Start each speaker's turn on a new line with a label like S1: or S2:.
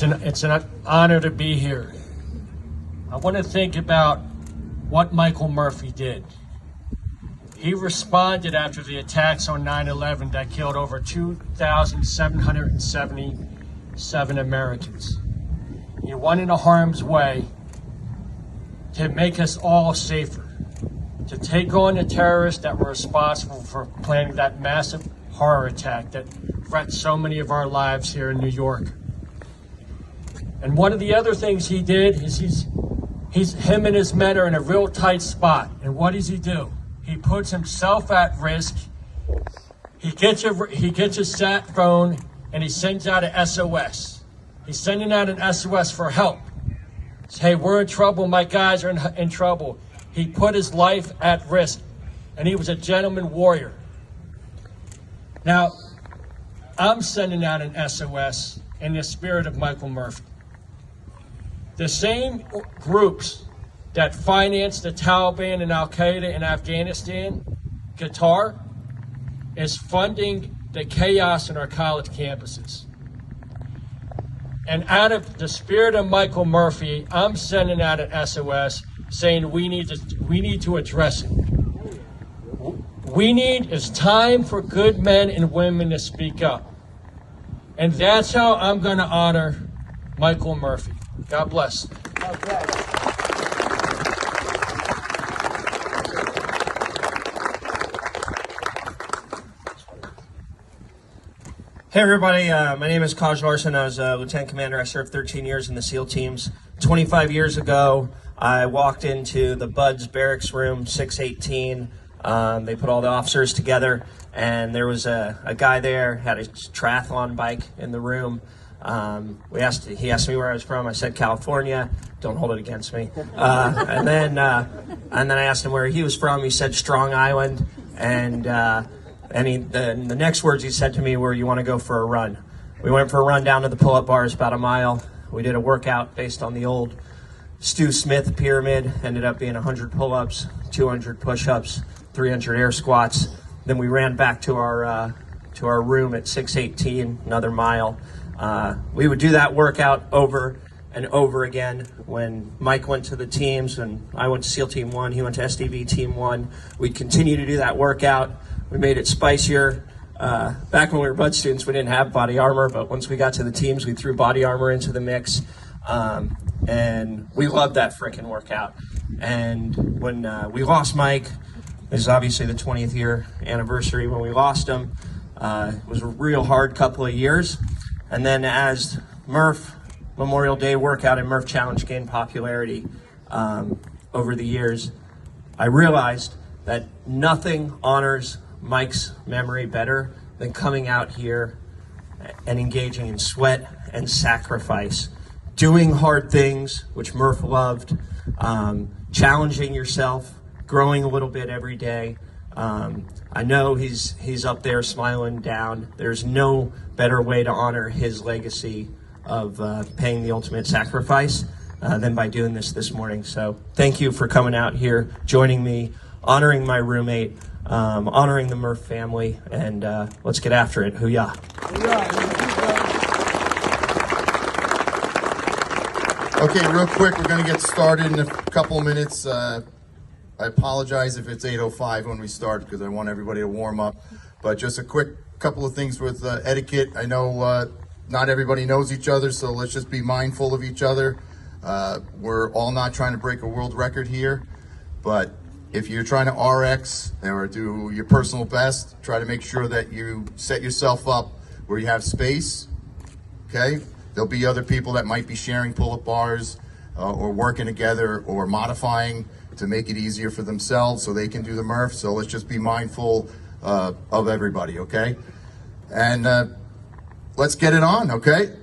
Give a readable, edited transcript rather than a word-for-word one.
S1: It's an honor to be here. I want to think about what Michael Murphy did. He responded after the attacks on 9/11 that killed over 2,777 Americans. He went into harm's way to make us all safer, to take on the terrorists that were responsible for planning that massive horror attack that threatened so many of our lives here in New York. And one of the other things he did is him and his men are in a real tight spot. And what does he do? He puts himself at risk. He gets a sat phone and he sends out an SOS. He's sending out an SOS for help. Hey, we're in trouble. My guys are in trouble. He put his life at risk, and he was a gentleman warrior. Now, I'm sending out an SOS in the spirit of Michael Murphy. The same groups that financed the Taliban and Al-Qaeda in Afghanistan, Qatar, is funding the chaos in our college campuses. And out of the spirit of Michael Murphy, I'm sending out an SOS saying we need to address it. It's time for good men and women to speak up. And that's how I'm going to honor Michael Murphy. God bless.
S2: Okay.
S3: Hey everybody, my name is Larsen. I was a lieutenant commander. I served 13 years in the SEAL teams. 25 years ago, I walked into the Buds barracks room, 618. They put all the officers together, and there was a guy there, had a triathlon bike in the room. He asked me where I was from. I said California. Don't hold it against me. And then I asked him where he was from. He said Strong Island, and the next words he said to me were, "You want to go for a run?" We went for a run down to the pull-up bars, about a mile. We did a workout based on the old Stu Smith pyramid. Ended up being 100 pull-ups, 200 push-ups, 300 air squats. Then we ran back to our room at 618, another mile. We would do that workout over and over again. When Mike went to the teams, and I went to SEAL Team 1, he went to SDV Team 1, we'd continue to do that workout. We made it spicier. Back when we were Bud students, we didn't have body armor, but once we got to the teams, we threw body armor into the mix. And we loved that frickin' workout. And when we lost Mike, this is obviously the 20th year anniversary when we lost him. It was a real hard couple of years. And then as Murph Memorial Day workout and Murph Challenge gained popularity over the years, I realized that nothing honors Mike's memory better than coming out here and engaging in sweat and sacrifice, doing hard things, which Murph loved, challenging yourself, growing a little bit every day. I know he's up there smiling down. There's no better way to honor his legacy of paying the ultimate sacrifice than by doing this morning. So thank you for coming out here, joining me, honoring my roommate, honoring the Murph family, and let's get after it. Hoo-yah.
S4: Okay, real quick, we're going to get started in a couple of minutes. I apologize if it's 8:05 when we start, because I want everybody to warm up. But just a quick couple of things with etiquette. I know not everybody knows each other, so let's just be mindful of each other. We're all not trying to break a world record here, but if you're trying to RX or do your personal best, try to make sure that you set yourself up where you have space, okay? There'll be other people that might be sharing pull-up bars or working together or modifying to make it easier for themselves so they can do the Murph. So let's just be mindful of everybody, okay? And let's get it on, okay?